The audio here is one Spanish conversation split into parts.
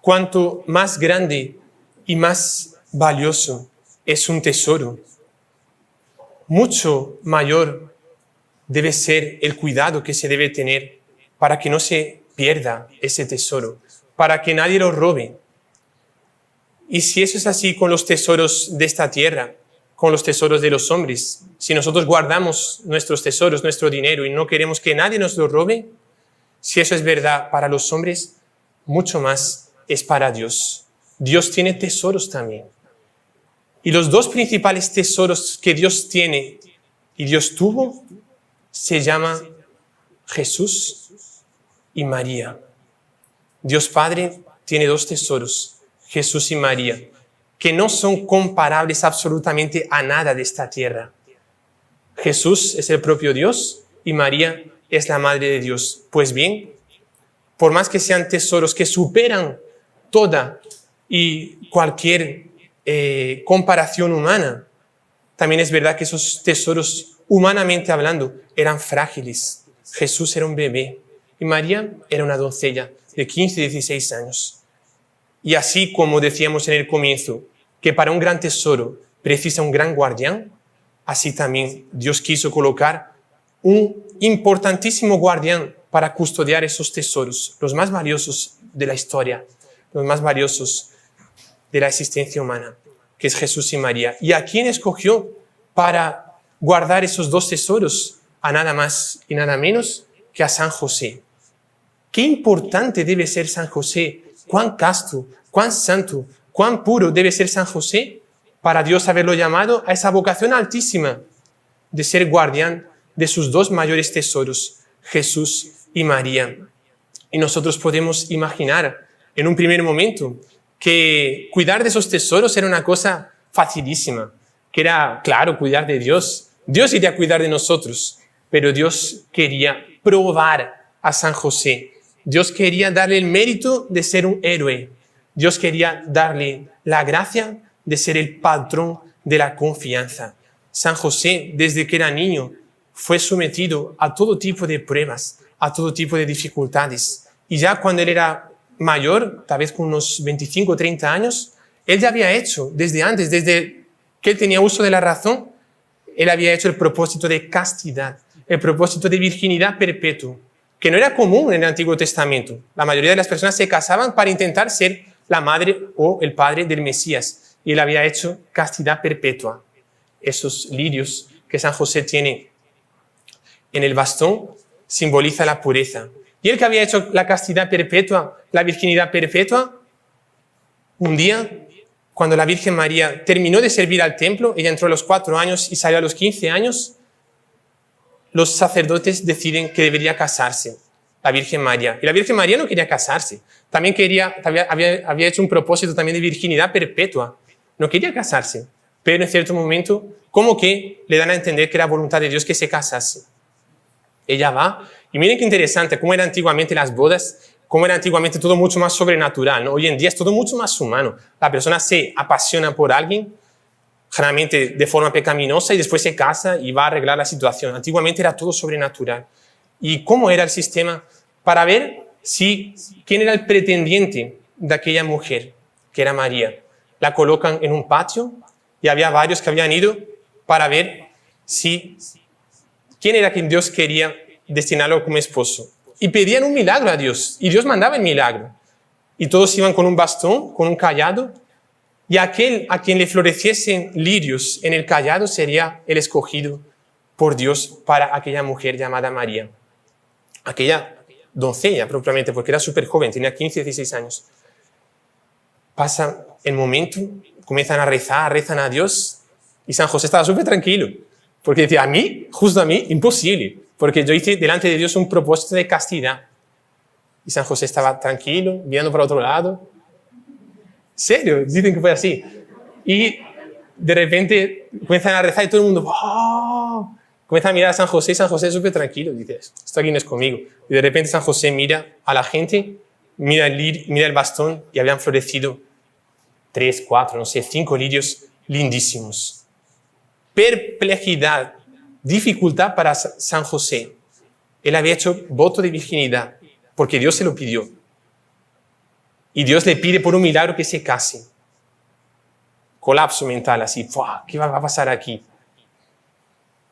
cuanto más grande y más valioso es un tesoro, mucho mayor debe ser el cuidado que se debe tener para que no se pierda ese tesoro, para que nadie lo robe. Y si eso es así con los tesoros de esta tierra, con los tesoros de los hombres, si nosotros guardamos nuestros tesoros, nuestro dinero y no queremos que nadie nos lo robe, si eso es verdad para los hombres, mucho más es para Dios. Dios tiene tesoros también. Y los dos principales tesoros que Dios tiene y Dios tuvo se llaman Jesús y María. Dios Padre tiene dos tesoros, Jesús y María, que no son comparables absolutamente a nada de esta tierra. Jesús es el propio Dios y María es la Madre de Dios. Pues bien, por más que sean tesoros que superan toda y cualquier comparación humana, también es verdad que esos tesoros, humanamente hablando, eran frágiles. Jesús era un bebé y María era una doncella de 15, 16 años. Y así como decíamos en el comienzo, que para un gran tesoro precisa un gran guardián, así también Dios quiso colocar un importantísimo guardián para custodiar esos tesoros, los más valiosos de la historia, los más valiosos de la existencia humana, que es Jesús y María. ¿Y a quién escogió para guardar esos dos tesoros? A nada más y nada menos que a San José. Qué importante debe ser San José, cuán casto, cuán santo, cuán puro debe ser San José para Dios haberlo llamado a esa vocación altísima de ser guardián de sus dos mayores tesoros, Jesús y María. Y nosotros podemos imaginar en un primer momento que cuidar de esos tesoros era una cosa facilísima, que era, claro, cuidar de Dios. Dios iría a cuidar de nosotros, pero Dios quería probar a San José. Dios quería darle el mérito de ser un héroe. Dios quería darle la gracia de ser el patrón de la confianza. San José, desde que era niño, fue sometido a todo tipo de pruebas, a todo tipo de dificultades. Y ya cuando él era mayor, tal vez con unos 25 o 30 años, él ya había hecho, desde antes, desde que él tenía uso de la razón, él había hecho el propósito de castidad, el propósito de virginidad perpetua, que no era común en el Antiguo Testamento. La mayoría de las personas se casaban para intentar ser la madre o el padre del Mesías, y él había hecho castidad perpetua. Esos lirios que San José tiene en el bastón simboliza la pureza. Y él que había hecho la castidad perpetua, la virginidad perpetua, un día, cuando la Virgen María terminó de servir al templo, ella entró a los 4 años y salió a los 15 años, los sacerdotes deciden que debería casarse la Virgen María. Y la Virgen María no quería casarse. También había hecho un propósito también de virginidad perpetua. No quería casarse. Pero en cierto momento, como que le dan a entender que era voluntad de Dios que se casase. Ella va, y miren qué interesante, cómo eran antiguamente las bodas, cómo era antiguamente todo mucho más sobrenatural, ¿no? Hoy en día es todo mucho más humano. La persona se apasiona por alguien, generalmente de forma pecaminosa, y después se casa y va a arreglar la situación. Antiguamente era todo sobrenatural. ¿Y cómo era el sistema? Para ver quién era el pretendiente de aquella mujer, que era María. La colocan en un patio, y había varios que habían ido para ver quién era quien Dios quería destinarlo como esposo. Y pedían un milagro a Dios, y Dios mandaba el milagro. Y todos iban con un bastón, con un cayado, y aquel a quien le floreciesen lirios en el cayado sería el escogido por Dios para aquella mujer llamada María. Aquella doncella propiamente, porque era súper joven, tenía 15, 16 años. Pasa el momento, comienzan a rezar, rezan a Dios, y San José estaba súper tranquilo, porque decía, justo a mí, imposible, porque yo hice delante de Dios un propósito de castidad. Y San José estaba tranquilo, mirando para otro lado. ¿Serio? Dicen que fue así. Y de repente comienzan a rezar y todo el mundo ¡oh! Comienza a mirar a San José, y San José es súper tranquilo, dice, esto aquí no es conmigo. Y de repente San José mira a la gente, mira el bastón, y habían florecido 3, 4, no sé, 5 lirios lindísimos. Perplejidad, dificultad para San José. Él había hecho voto de virginidad porque Dios se lo pidió. Y Dios le pide por un milagro que se case. Colapso mental, así, ¡fua! ¿Qué va a pasar aquí?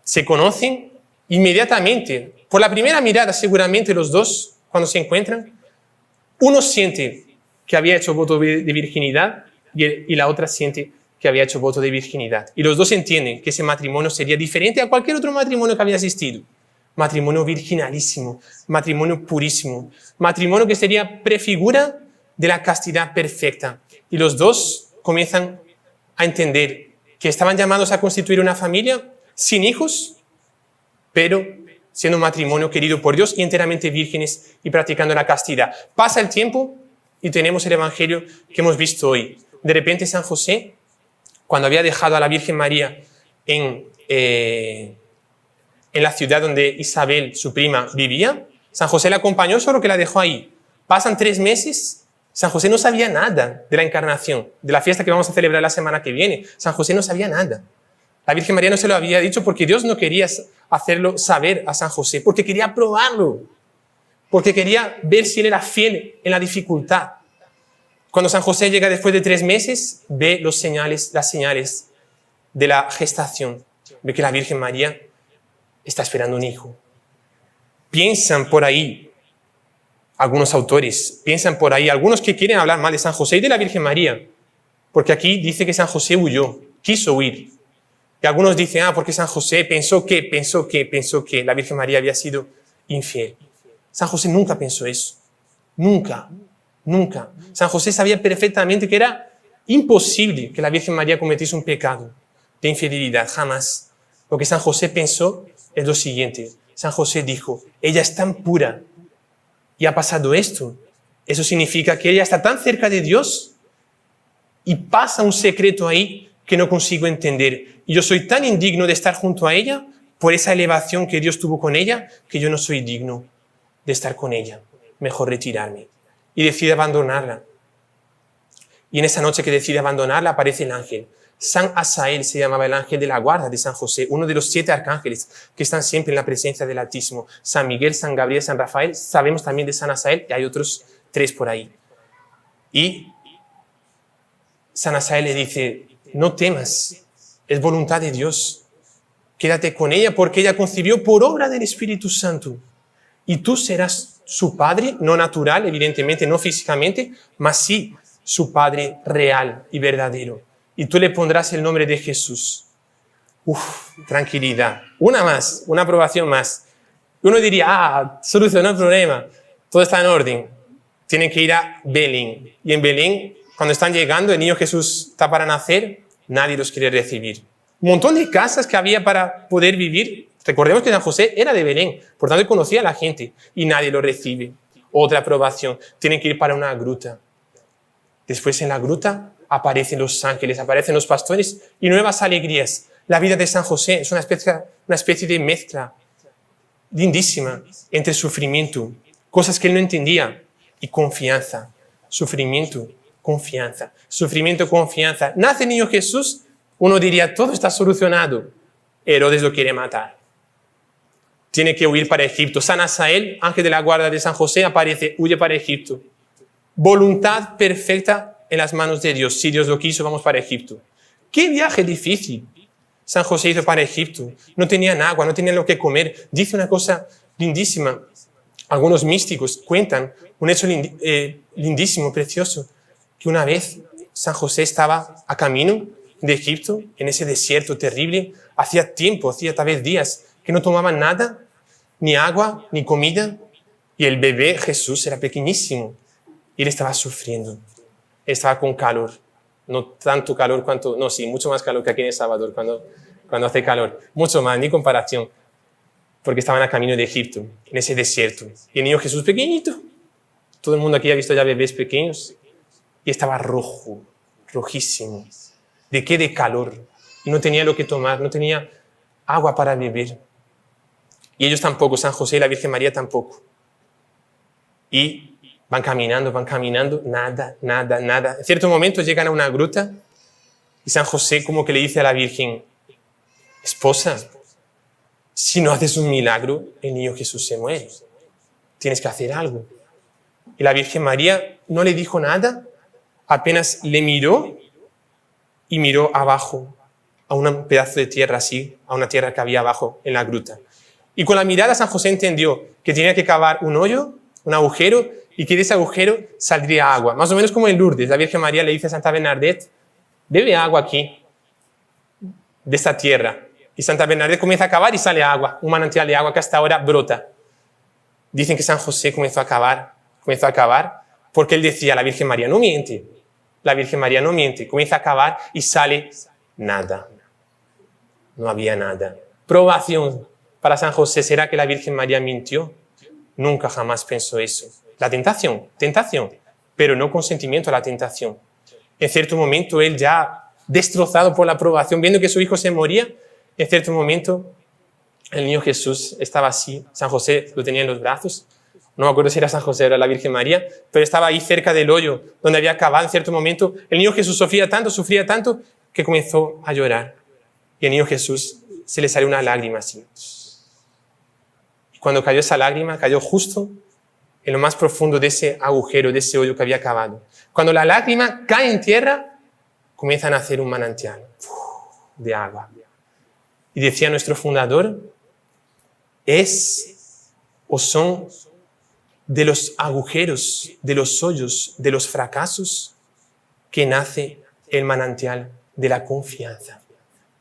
Se conocen inmediatamente. Por la primera mirada, seguramente los dos, cuando se encuentran, uno siente que había hecho voto de virginidad y la otra siente que había hecho voto de virginidad. Y los dos entienden que ese matrimonio sería diferente a cualquier otro matrimonio que había existido. Matrimonio virginalísimo, matrimonio purísimo, matrimonio que sería prefigura de la castidad perfecta. Y los dos comienzan a entender que estaban llamados a constituir una familia sin hijos, pero siendo un matrimonio querido por Dios y enteramente vírgenes y practicando la castidad. Pasa el tiempo y tenemos el evangelio que hemos visto hoy. De repente San José, cuando había dejado a la Virgen María en la ciudad donde Isabel, su prima, vivía, San José la acompañó, solo que la dejó ahí. Pasan 3 meses, San José no sabía nada de la encarnación, de la fiesta que vamos a celebrar la semana que viene. San José no sabía nada. La Virgen María no se lo había dicho porque Dios no quería hacerlo saber a San José, porque quería probarlo, porque quería ver si él era fiel en la dificultad. Cuando San José llega después de 3 meses, ve las señales de la gestación. Ve que la Virgen María está esperando un hijo. Piensan por ahí, algunos autores, algunos que quieren hablar mal de San José y de la Virgen María, porque aquí dice que San José huyó, quiso huir. Y algunos dicen, porque San José pensó que la Virgen María había sido infiel. San José nunca pensó eso. Nunca. San José sabía perfectamente que era imposible que la Virgen María cometiese un pecado de infidelidad, jamás. Lo que San José pensó es lo siguiente. San José dijo, ella es tan pura y ha pasado esto. Eso significa que ella está tan cerca de Dios y pasa un secreto ahí que no consigo entender. Y yo soy tan indigno de estar junto a ella por esa elevación que Dios tuvo con ella, que yo no soy digno de estar con ella. Mejor retirarme. Y decide abandonarla. Y en esa noche que decide abandonarla aparece el ángel. San Asael se llamaba el ángel de la guarda de San José, uno de los 7 arcángeles que están siempre en la presencia del Altísimo. San Miguel, San Gabriel, San Rafael. Sabemos también de San Asael y hay otros 3 por ahí. Y San Asael le dice, no temas, es voluntad de Dios. Quédate con ella porque ella concibió por obra del Espíritu Santo. Y tú serás su padre, no natural, evidentemente, no físicamente, mas sí su padre real y verdadero. Y tú le pondrás el nombre de Jesús. Tranquilidad. Una más, una aprobación más. Uno diría, solucionó el problema, todo está en orden. Tienen que ir a Belén. Y en Belén, cuando están llegando, el niño Jesús está para nacer, nadie los quiere recibir. Un montón de casas que había para poder vivir. Recordemos que San José era de Belén, por tanto conocía a la gente y nadie lo recibe. Otra aprobación, tienen que ir para una gruta. Después en la gruta aparecen los ángeles, aparecen los pastores y nuevas alegrías. La vida de San José es una especie de mezcla lindísima entre sufrimiento, cosas que él no entendía, y confianza. Sufrimiento, confianza. Sufrimiento, confianza. Nace el niño Jesús, uno diría, todo está solucionado. Herodes lo quiere matar. Tiene que huir para Egipto. San Asael, ángel de la guarda de San José, aparece, huye para Egipto. Voluntad perfecta en las manos de Dios. Si Dios lo quiso, vamos para Egipto. ¡Qué viaje difícil! San José hizo para Egipto. No tenían agua, no tenían lo que comer. Dice una cosa lindísima. Algunos místicos cuentan un hecho lindísimo, precioso, que una vez San José estaba a camino de Egipto, en ese desierto terrible. Hacía tiempo, hacía tal vez días, que no tomaban nada, ni agua, ni comida. Y el bebé Jesús era pequeñísimo. Y él estaba sufriendo. Estaba con calor. No tanto calor cuanto... No, sí, mucho más calor que aquí en El Salvador cuando hace calor. Mucho más, ni comparación. Porque estaban a camino de Egipto, en ese desierto. Y el niño Jesús pequeñito. Todo el mundo aquí ha visto ya bebés pequeños. Y estaba rojo, rojísimo. ¿De qué? De calor. Y no tenía lo que tomar, no tenía agua para beber. Y ellos tampoco, San José y la Virgen María tampoco. Y van caminando, nada. En cierto momento llegan a una gruta y San José como que le dice a la Virgen, esposa, si no haces un milagro, el niño Jesús se muere. Tienes que hacer algo. Y la Virgen María no le dijo nada, apenas le miró y miró abajo, a un pedazo de tierra así, a una tierra que había abajo en la gruta. Y con la mirada San José entendió que tenía que cavar un hoyo, un agujero, y que de ese agujero saldría agua. Más o menos como en Lourdes, la Virgen María le dice a Santa Bernadette, bebe agua aquí, de esta tierra. Y Santa Bernadette comienza a cavar y sale agua, un manantial de agua que hasta ahora brota. Dicen que San José comenzó a cavar, porque él decía, la Virgen María no miente, la Virgen María no miente. Comienza a cavar y sale nada. No había nada. Probación para San José, ¿será que la Virgen María mintió? Nunca jamás pensó eso. La tentación, pero no consentimiento a la tentación. En cierto momento él ya destrozado por la probación, viendo que su hijo se moría, en cierto momento el niño Jesús estaba así, San José lo tenía en los brazos, no me acuerdo si era San José o era la Virgen María, pero estaba ahí cerca del hoyo donde había cavado. En cierto momento el niño Jesús sufría tanto que comenzó a llorar. Y el niño Jesús se le salió una lágrima así. Y cuando cayó esa lágrima, cayó justo en lo más profundo de ese agujero, de ese hoyo que había cavado. Cuando la lágrima cae en tierra, comienza a nacer un manantial de agua. Y decía nuestro fundador, es o son de los agujeros, de los hoyos, de los fracasos, que nace el manantial de la confianza.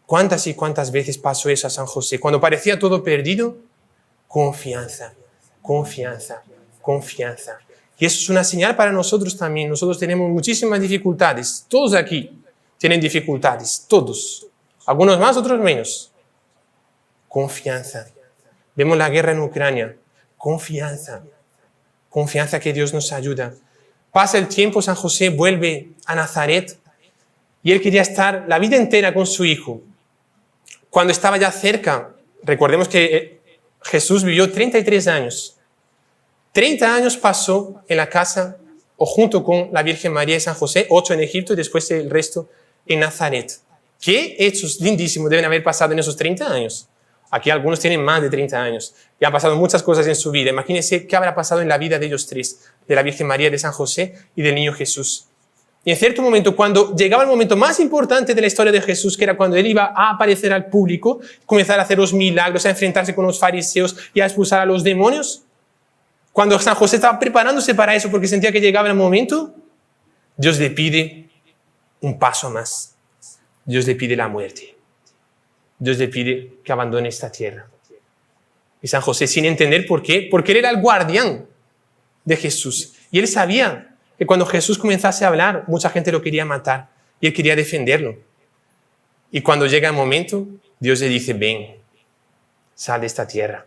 ¿Cuántas y cuántas veces pasó eso a San José? Cuando parecía todo perdido, confianza. Y eso es una señal para nosotros también. Nosotros tenemos muchísimas dificultades. Todos aquí tienen dificultades, todos. Algunos más, otros menos. Confianza. Vemos la guerra en Ucrania. Confianza que Dios nos ayuda. Pasa el tiempo, San José vuelve a Nazaret y él quería estar la vida entera con su hijo. Cuando estaba ya cerca, recordemos que Jesús vivió 33 años. 30 años pasó en la casa o junto con la Virgen María y San José, 8 en Egipto y después el resto en Nazaret. ¿Qué hechos lindísimos deben haber pasado en esos 30 años? Aquí algunos tienen más de 30 años y han pasado muchas cosas en su vida. Imagínense qué habrá pasado en la vida de ellos tres, de la Virgen María, de San José y del niño Jesús. Y en cierto momento, cuando llegaba el momento más importante de la historia de Jesús, que era cuando él iba a aparecer al público, comenzar a hacer los milagros, a enfrentarse con los fariseos y a expulsar a los demonios, cuando San José estaba preparándose para eso porque sentía que llegaba el momento, Dios le pide un paso más. Dios le pide la muerte. Dios le pide que abandone esta tierra. Y San José, sin entender por qué, porque él era el guardián de Jesús. Y él sabía que cuando Jesús comenzase a hablar, mucha gente lo quería matar y él quería defenderlo. Y cuando llega el momento, Dios le dice, ven, sal de esta tierra.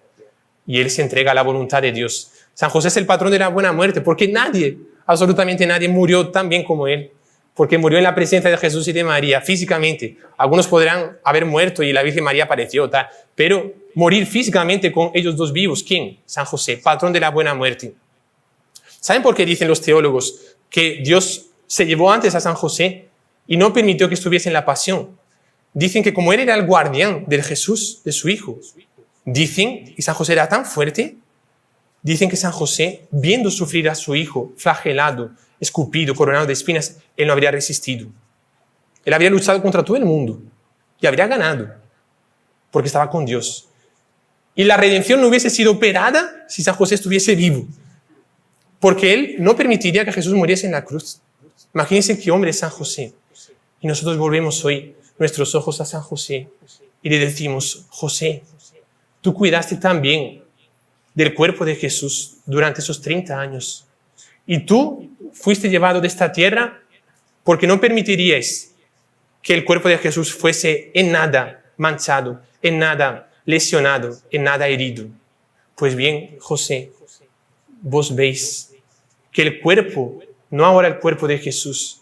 Y él se entrega a la voluntad de Dios. San José es el patrón de la buena muerte, porque nadie, absolutamente nadie, murió tan bien como él. Porque murió en la presencia de Jesús y de María, físicamente. Algunos podrán haber muerto y la Virgen María apareció, tal, pero morir físicamente con ellos dos vivos, ¿quién? San José, patrón de la buena muerte. ¿Saben por qué dicen los teólogos que Dios se llevó antes a San José y no permitió que estuviese en la pasión? Dicen que como él era el guardián del Jesús, de su hijo, dicen, y San José era tan fuerte, dicen que San José, viendo sufrir a su hijo, flagelado, escupido, coronado de espinas, él no habría resistido. Él habría luchado contra todo el mundo y habría ganado, porque estaba con Dios. Y la redención no hubiese sido operada si San José estuviese vivo, porque él no permitiría que Jesús muriese en la cruz. Imagínense qué hombre es San José. Y nosotros volvemos hoy nuestros ojos a San José y le decimos, José, tú cuidaste tan bien del cuerpo de Jesús durante esos 30 años. Y tú fuiste llevado de esta tierra porque no permitiríais que el cuerpo de Jesús fuese en nada manchado, en nada lesionado, en nada herido. Pues bien, José, vos veis que el cuerpo, no ahora el cuerpo de Jesús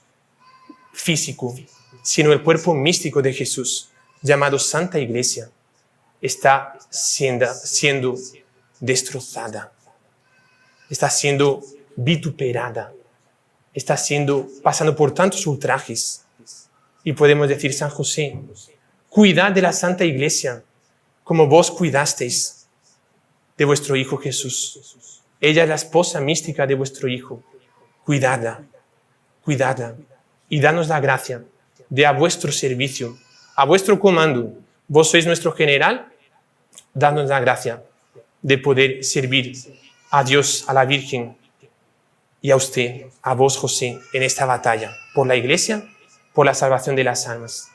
físico, sino el cuerpo místico de Jesús, llamado Santa Iglesia, está siendo destrozada, está siendo vituperada, está pasando por tantos ultrajes. Y podemos decir, San José, cuidad de la Santa Iglesia como vos cuidasteis de vuestro Hijo Jesús. Ella es la esposa mística de vuestro Hijo. Cuidadla, cuidadla y danos la gracia de a vuestro servicio, a vuestro comando. Vos sois nuestro general, danos la gracia de poder servir a Dios, a la Virgen y a usted, a vos, José, en esta batalla por la Iglesia, por la salvación de las almas.